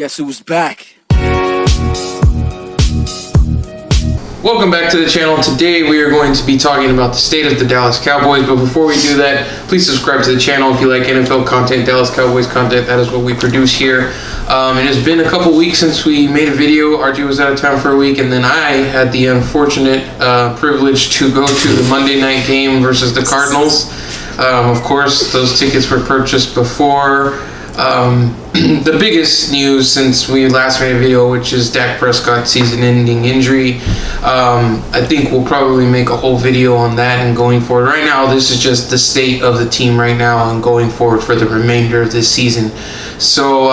Guess who's back? Welcome back to the channel. Today we are going to be talking about the state of the Dallas Cowboys, but before we do that, please subscribe to the channel if you like NFL content, Dallas Cowboys content. That is what we produce here. It has been a couple weeks since we made a video. RJ was out of town for a week, and then I had the unfortunate privilege to go to the Monday night game versus the Cardinals. Of course, those tickets were purchased before the biggest news since we last made a video, which is Dak Prescott season-ending injury. I think we'll probably make a whole video on that and going forward. Right now, this is just the state of the team right now and going forward for the remainder of this season. So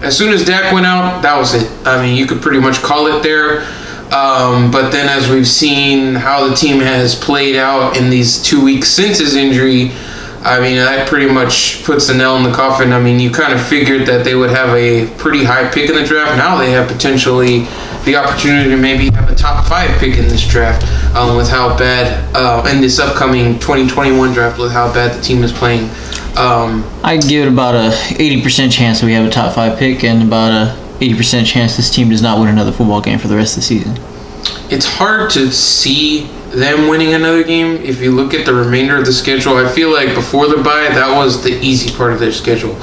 as soon as Dak went out, that was it. I mean, you could pretty much call it there. But then as we've seen how the team has played out in these 2 weeks since his injury, I mean, that pretty much puts the nail in the coffin. I mean, you kind of figured that they would have a pretty high pick in the draft. Now they have potentially the opportunity to maybe have a top 5 pick in this draft with how bad, in this upcoming 2021 draft, with how bad the team is playing. I give it about a 80% chance that we have a top 5 pick and about a 80% chance this team does not win another football game for the rest of the season. It's hard to see them winning another game. If you look at the remainder of the schedule, I feel like before the bye, that was the easy part of their schedule.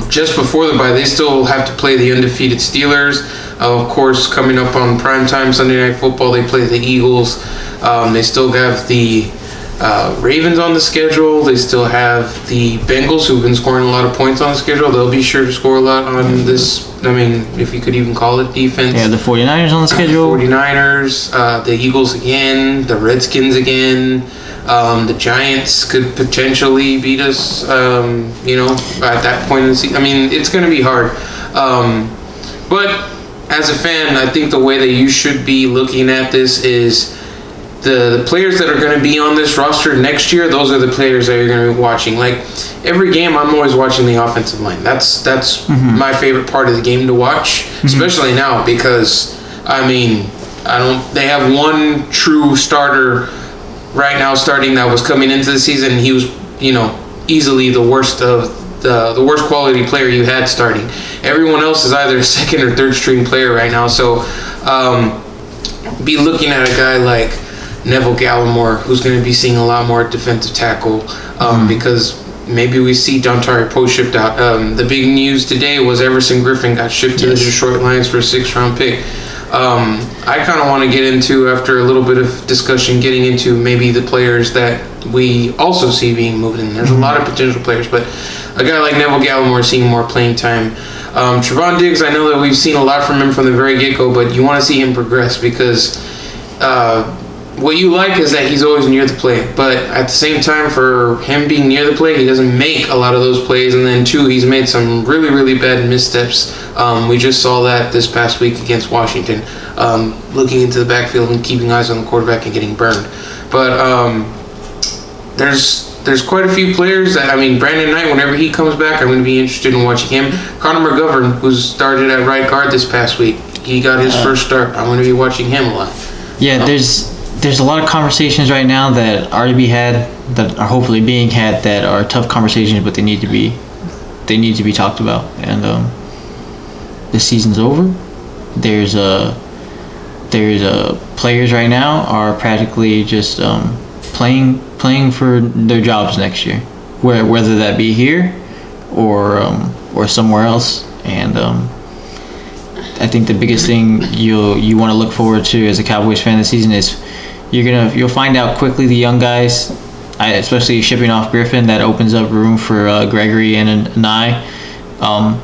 Just before the bye, they still have to play the undefeated Steelers. Of course, coming up on primetime Sunday Night Football, they play the Eagles. They still have the Ravens on the schedule. They still have the Bengals, who've been scoring a lot of points on the schedule. They'll be sure to score a lot on this, I mean, if you could even call it defense. Yeah, the 49ers on the schedule. 49ers, the Eagles again, the Redskins again. The Giants could potentially beat us, at that point in the season. I mean, it's going to be hard. But as a fan, I think the way that you should be looking at this is the players that are going to be on this roster next year, those are the players that you're going to be watching. Like, every game, I'm always watching the offensive line. That's my favorite part of the game to watch, especially now because, I mean, they have one true starter right now starting that was coming into the season. He was, easily the worst of the worst quality player you had starting. Everyone else is either a second or third string player right now. So be looking at a guy like Neville Gallimore, who's going to be seeing a lot more defensive tackle because maybe we see Dontari Poe shipped out. The big news today was Everson Griffin got shipped to the Detroit Lions for a 6th-round pick. I kind of want to get into, after a little bit of discussion, getting into maybe the players that we also see being moved in. There's a lot of potential players, but a guy like Neville Gallimore seeing more playing time. Trevon Diggs, I know that we've seen a lot from him from the very get-go, but you want to see him progress because what you like is that he's always near the play, but at the same time, for him being near the play, he doesn't make a lot of those plays, and then two, he's made some really, really bad missteps. We just saw that this past week against Washington, looking into the backfield and keeping eyes on the quarterback and getting burned. But there's quite a few players that, I mean, Brandon Knight, whenever he comes back, I'm going to be interested in watching him. Connor McGovern, who started at right guard this past week, he got his first start. I'm going to be watching him a lot. Yeah, there's a lot of conversations right now that are to be had, that are hopefully being had, that are tough conversations, but they need to be talked about. And this season's over. There's players right now are practically just playing for their jobs next year, whether that be here or somewhere else. And I think the biggest thing you want to look forward to as a Cowboys fan this season is you'll find out quickly the young guys, especially shipping off Griffin, that opens up room for Gregory and I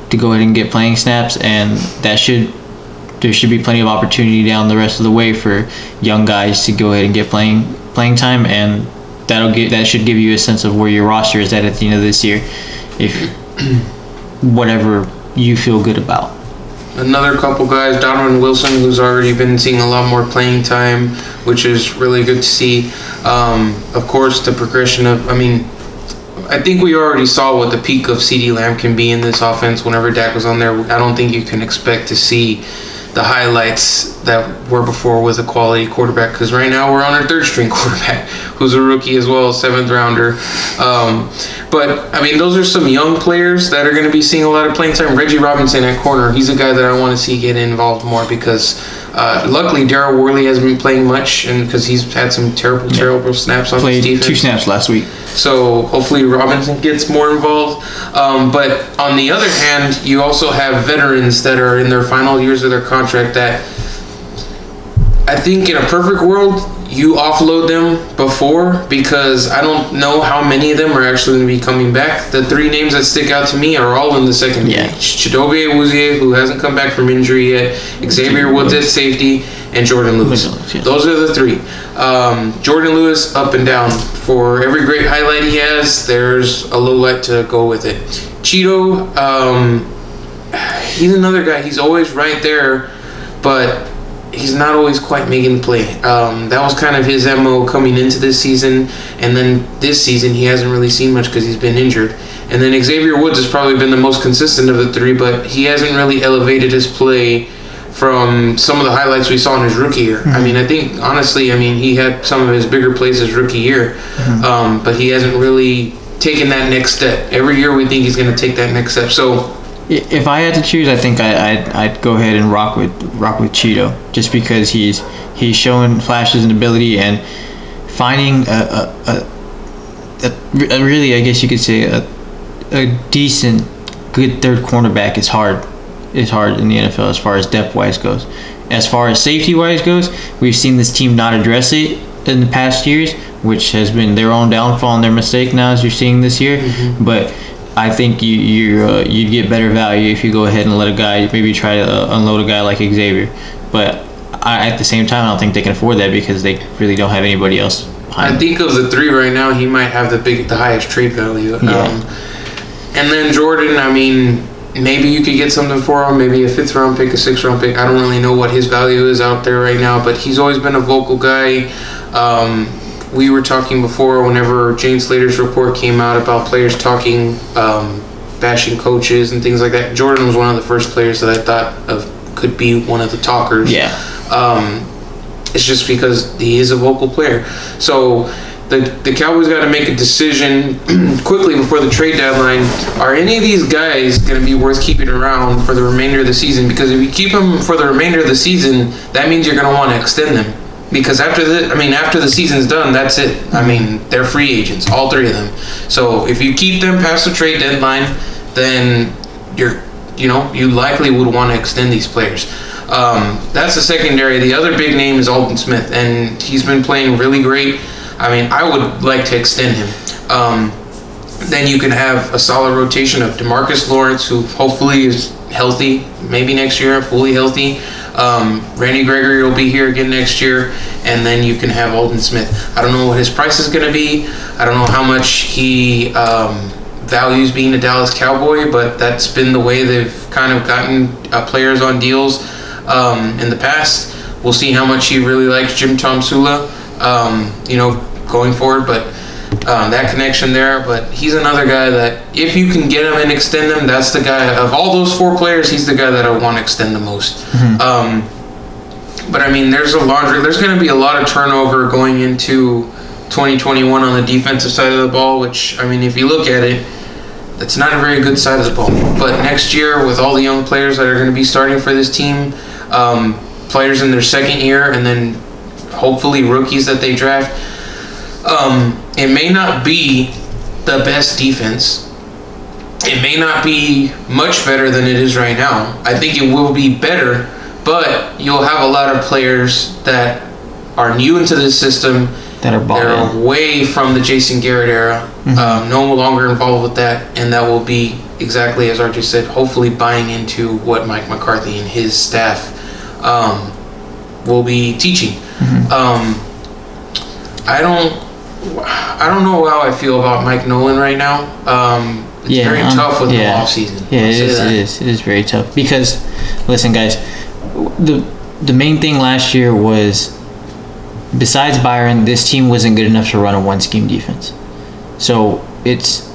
to go ahead and get playing snaps, and there should be plenty of opportunity down the rest of the way for young guys to go ahead and get playing time, and that should give you a sense of where your roster is at the end of this year, if whatever you feel good about. Another couple guys, Donovan Wilson, who's already been seeing a lot more playing time, which is really good to see. Of course, the progression of, I think we already saw what the peak of CeeDee Lamb can be in this offense whenever Dak was on there. I don't think you can expect to see the highlights that were before with a quality quarterback, because right now we're on our third string quarterback who's a rookie as well, 7th rounder. But I mean, those are some young players that are going to be seeing a lot of playing time. Reggie Robinson at corner, he's a guy that I want to see get involved more, because luckily Darryl Worley hasn't been playing much, and because he's had some terrible snaps on his defense. Played 2 snaps last week. So hopefully Robinson gets more involved. But on the other hand, you also have veterans that are in their final years of their contract that I think in a perfect world, you offload them before, because I don't know how many of them are actually going to be coming back. The 3 names that stick out to me are all in the secondary. Yeah. Chidobe Awuzie, who hasn't come back from injury yet, Xavier Woods at safety, and Jordan Lewis. Yeah. Those are the 3. Jordan Lewis, up and down. For every great highlight he has, there's a low light to go with it. Cheeto, he's another guy. He's always right there, but he's not always quite making the play. That was kind of his MO coming into this season, and then this season he hasn't really seen much because he's been injured. And then Xavier Woods has probably been the most consistent of the 3, but he hasn't really elevated his play from some of the highlights we saw in his rookie year. I mean, I think, honestly, he had some of his bigger plays his rookie year, but he hasn't really taken that next step. Every year we think he's going to take that next step. So if I had to choose, I think I'd go ahead and rock with Cheeto, just because he's showing flashes and ability, and finding a really, I guess you could say, a decent, good third cornerback is hard. Is hard in the NFL as far as depth wise goes. As far as safety wise goes, we've seen this team not address it in the past years, which has been their own downfall and their mistake now, as you're seeing this year. But I think you'd get better value if you go ahead and let a guy, maybe try to unload a guy like Xavier. But at the same time, I don't think they can afford that, because they really don't have anybody else behind. I think of the 3 right now, he might have the highest trade value. And then Jordan, maybe you could get something for him, maybe a 5th round pick, a 6th round pick. I don't really know what his value is out there right now, but he's always been a vocal guy. We were talking before, whenever Jane Slater's report came out about players talking, bashing coaches and things like that. Jordan was one of the first players that I thought of could be one of the talkers. Yeah. It's just because he is a vocal player. So the Cowboys got to make a decision quickly before the trade deadline. Are any of these guys going to be worth keeping around for the remainder of the season? Because if you keep them for the remainder of the season, that means you're going to want to extend them. Because after the season's done, that's it. They're free agents, all 3 of them. So if you keep them past the trade deadline, then you likely would want to extend these players. That's the secondary. The other big name is Aldon Smith, and he's been playing really great. I would like to extend him. Then you can have a solid rotation of DeMarcus Lawrence, who hopefully is healthy, maybe next year, fully healthy. Randy Gregory will be here again next year, and then you can have Aldon Smith. I don't know what his price is going to be. I don't know how much he values being a Dallas Cowboy, but that's been the way they've kind of gotten players on deals in the past. We'll see how much he really likes Jim Tomsula, going forward, but that connection there. But he's another guy that, if you can get him and extend him, that's the guy, of all those 4 players, he's the guy that I want to extend the most. But there's going to be a lot of turnover going into 2021 on the defensive side of the ball, which, if you look at it, that's not a very good side of the ball. But next year, with all the young players that are going to be starting for this team, players in their second year, and then hopefully rookies that they draft, it may not be the best defense. It may not be much better than it is right now. I think it will be better, but you'll have a lot of players that are new into this system, that are away from the Jason Garrett era, no longer involved with that, and that will be, exactly as RJ said, hopefully buying into what Mike McCarthy and his staff will be teaching. I don't know how I feel about Mike Nolan right now. It's very tough with the offseason. Yeah, it is very tough, because, listen, guys, the main thing last year was, besides Byron, this team wasn't good enough to run a one-scheme defense. So it's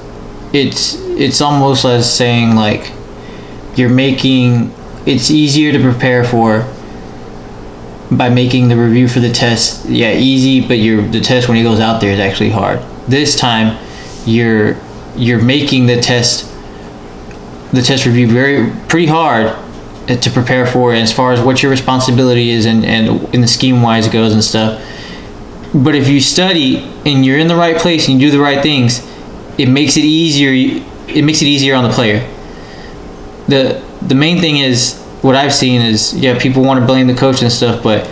almost as saying, like, you're making it's easier to prepare for by making the review for the test, easy, but the test when he goes out there is actually hard. This time, you're making the test review pretty hard to prepare for, as far as what your responsibility is and in the scheme wise goes and stuff. But if you study and you're in the right place and you do the right things, it makes it easier. It makes it easier on the player. The main thing is, what I've seen is, people want to blame the coach and stuff, but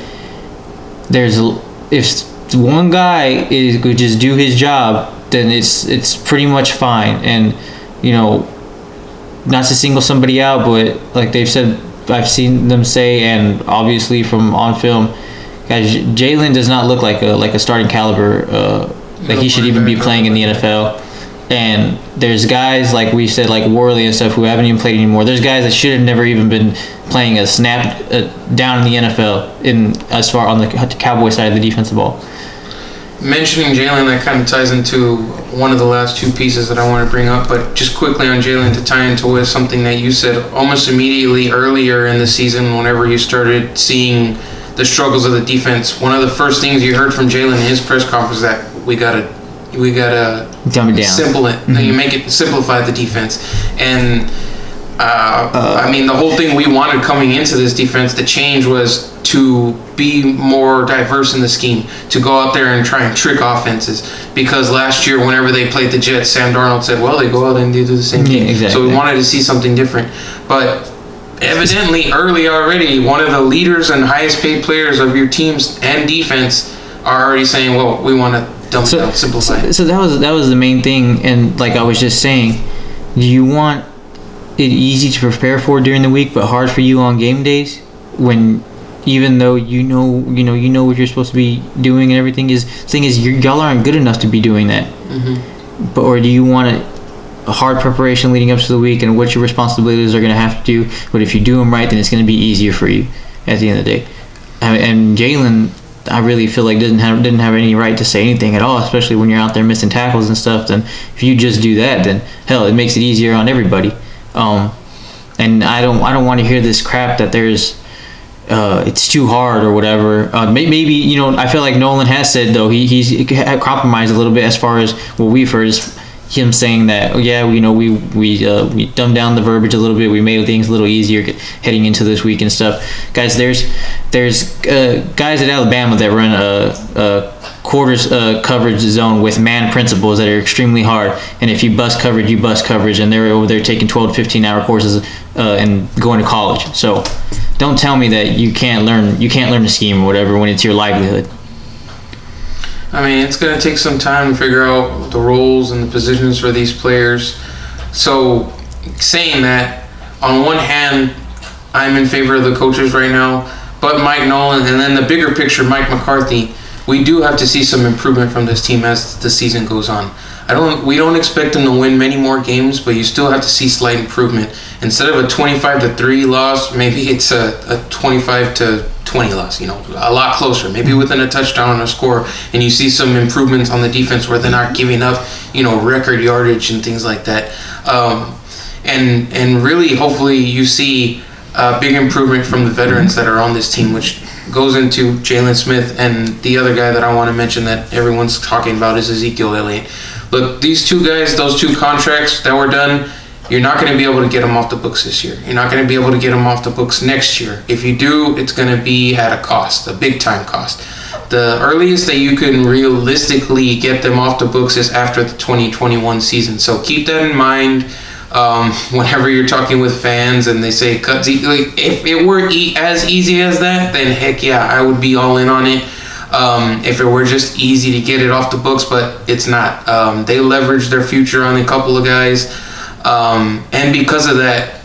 if one guy could just do his job, then it's pretty much fine. And not to single somebody out, but like they've said, I've seen them say, and obviously from on film, guys, Jalen does not look like a starting caliber. Like he should even be playing in the NFL. And there's guys, like we said, like Worley and stuff, who haven't even played anymore. There's guys that should have never even been playing a snap down in the NFL as far on the Cowboy side of the defensive ball. Mentioning Jalen, that kind of ties into one of the last two pieces that I want to bring up, but just quickly on Jalen, to tie into with something that you said almost immediately earlier in the season, whenever you started seeing the struggles of the defense. One of the first things you heard from Jalen in his press conference is that we gotta dumb it down. Simplify the defense. And I mean, the whole thing we wanted coming into this defense, the change was to be more diverse in the scheme, to go out there and try and trick offenses. Because last year, whenever they played the Jets, Sam Darnold said, well, they go out and they do the same thing. Exactly. So we wanted to see something different. But evidently, early already, one of the leaders and highest paid players of your teams and defense are already saying, well, we want to dumb it down, simplify it. So that was the main thing. And like I was just saying, do you want it easy to prepare for during the week, but hard for you on game days, when even though you know what you're supposed to be doing and everything y'all aren't good enough to be doing that. Mm-hmm. Or do you want a hard preparation leading up to the week and what your responsibilities are going to have to do, but if you do them right, then it's going to be easier for you at the end of the day. And Jalen, I really feel like didn't have any right to say anything at all, especially when you're out there missing tackles and stuff. Then if you just do that, then hell, it makes it easier on everybody. And I don't want to hear this crap that there's it's too hard or whatever. Maybe I feel like Nolan has said, though, he's compromised a little bit as far as what we've heard is him saying that we dumbed down the verbiage a little bit, we made things a little easier heading into this week and stuff. Guys, there's guys at Alabama that run a quarters coverage zone with man principles that are extremely hard, and if you bust coverage, you bust coverage, and they're over there taking 12 to 15 hour courses and going to college. So don't tell me that you can't learn the scheme or whatever when it's your livelihood. I mean, it's going to take some time to figure out the roles and the positions for these players. So, saying that, on one hand, I'm in favor of the coaches right now, but Mike Nolan, and then the bigger picture, Mike McCarthy, we do have to see some improvement from this team as the season goes on. We don't expect them to win many more games, but you still have to see slight improvement. Instead of a 25-3 loss, maybe it's a 25-20 loss, a lot closer, maybe within a touchdown and a score, and you see some improvements on the defense where they're not giving up, record yardage and things like that. And really, hopefully, you see a big improvement from the veterans that are on this team, which goes into Jalen Smith, and the other guy that I want to mention that everyone's talking about is Ezekiel Elliott. Look, these two guys, those two contracts that were done, you're not going to be able to get them off the books this year. You're not going to be able to get them off the books next year. If you do, it's going to be at a cost, a big-time cost. The earliest that you can realistically get them off the books is after the 2021 season. So keep that in mind whenever you're talking with fans and they say, if it were as easy as that, then heck yeah, I would be all in on it. If it were just easy to get it off the books, but it's not. They leverage their future on a couple of guys. And because of that,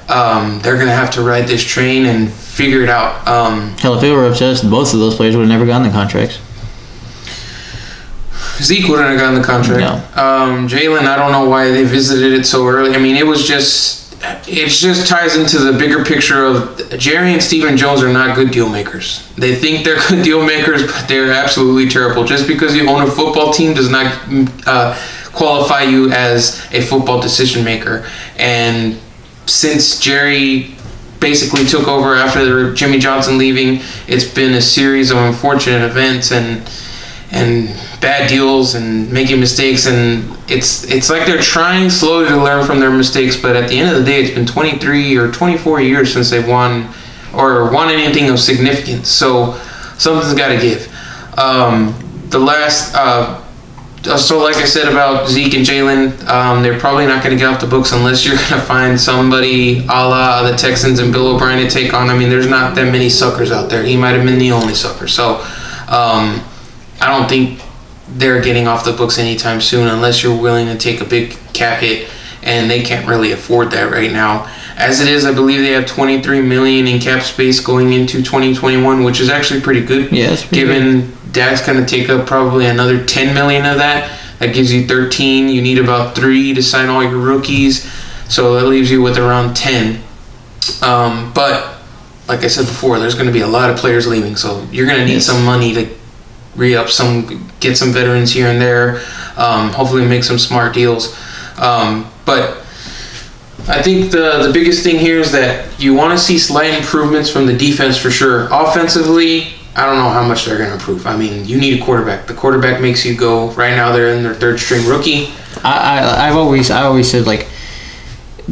they're going to have to ride this train and figure it out. Hell, if it were up to us, both of those players would have never gotten the contracts. Zeke wouldn't have gotten the contract. No. Jalen, I don't know why they visited it so early. I mean, it just ties into the bigger picture of Jerry and Stephen Jones are not good deal makers. They think they're good deal makers, but they're absolutely terrible. Just because you own a football team does not qualify you as a football decision maker. And since Jerry basically took over after Jimmy Johnson leaving. It's been a series of unfortunate events and bad deals and making mistakes, and it's like they're trying slowly to learn from their mistakes, but at the end of the day, it's been 23 or 24 years since they've won anything of significance, so something's got to give. So like I said about Zeke and Jalen, they're probably not going to get off the books unless you're going to find somebody a la the Texans and Bill O'Brien to take on. I mean, there's not that many suckers out there. He might have been the only sucker. So I don't think they're getting off the books anytime soon unless you're willing to take a big cap hit, and they can't really afford that right now. As it is, I believe they have $23 million in cap space going into 2021, which is actually pretty good. Yeah, that's pretty given good. Dak's going to take up probably another $10 million of that. That gives you 13. You need about 3 to sign all your rookies, so that leaves you with around 10. But like I said before, there's going to be a lot of players leaving, so you're going to need some money to re-up get some veterans here and there. Hopefully make some smart deals. But I think the biggest thing here is that you want to see slight improvements from the defense for sure. Offensively, I don't know how much they're going to improve. I mean, you need a quarterback. The quarterback makes you go. Right now, they're in their third string rookie. I always said, like,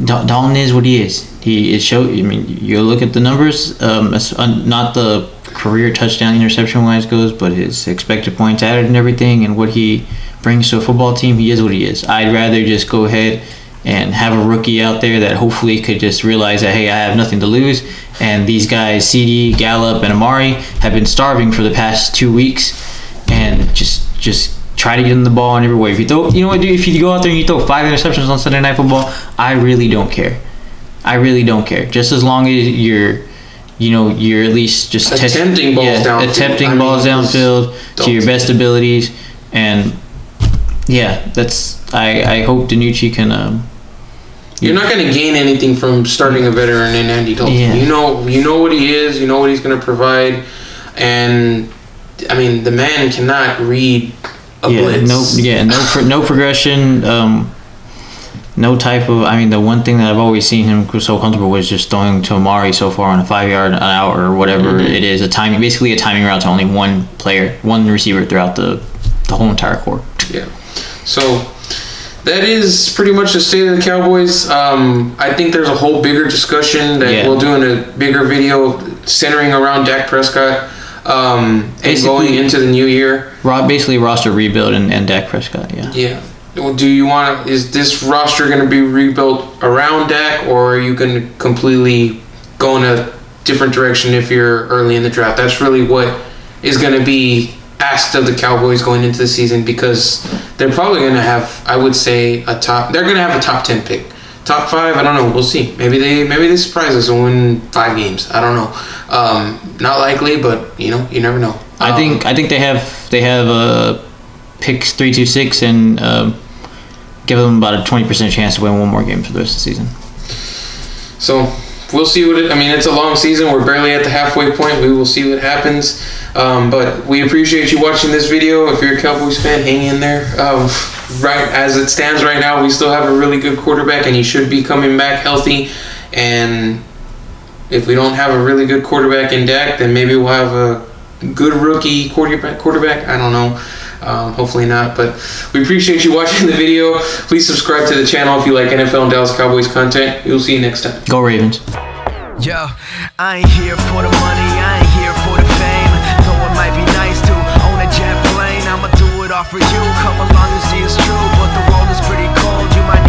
Dalton is what he is. He is I mean, you look at the numbers. Not the career touchdown interception wise goes, but his expected points added and everything, and what he brings to a football team. He is what he is. I'd rather just go ahead and have a rookie out there that hopefully could just realize that, hey, I have nothing to lose. And these guys, CD, Gallup, and Amari, have been starving for the past 2 weeks, and just try to get them the ball in every way. If you throw, you know what, dude? If you go out there and you throw 5 interceptions on Sunday Night Football, I really don't care. I really don't care. Just as long as you're at least just attempting balls downfield. Attempting balls downfield to your best abilities, and I hope DiNucci can. You're not going to gain anything from starting a veteran in Andy Dalton. Yeah. You know what he is. You know what he's going to provide, and I mean the man cannot read a blitz. No progression. No type of. I mean, the one thing that I've always seen him so comfortable was just throwing to Amari so far on a 5-yard out or whatever it is. Basically a timing route to only one player, one receiver throughout the whole entire court. Yeah. So that is pretty much the state of the Cowboys. I think there's a whole bigger discussion that we'll do in a bigger video centering around Dak Prescott and going into the new year. Basically roster rebuild and Dak Prescott, Yeah. Is this roster going to be rebuilt around Dak, or are you going to completely go in a different direction if you're early in the draft? That's really what is going to be asked of the Cowboys going into the season, because they're probably going to have, I would say, they're going to have a top 10 pick. Top 5, I don't know. We'll see. Maybe they surprise us and win 5 games. I don't know. Not likely, but you never know. I think they have picks 3, 2, 6 and give them about a 20% chance to win one more game for the rest of the season. So we'll see it's a long season. We're barely at the halfway point. We will see what happens. But we appreciate you watching this video. If you're a Cowboys fan, hang in there. Right as it stands right now, we still have a really good quarterback, and he should be coming back healthy. And if we don't have a really good quarterback in Dak, then maybe we'll have a good rookie quarterback. I don't know. Hopefully not, but we appreciate you watching the video. Please subscribe to the channel if you like NFL and Dallas Cowboys content. We'll see you next time. Go Ravens. Yo, I ain't here for the money, I ain't here for the fame. Though it might be nice to own a jet plane, I'ma do it all for you. Come along and see it's true, but the world is pretty cold. You might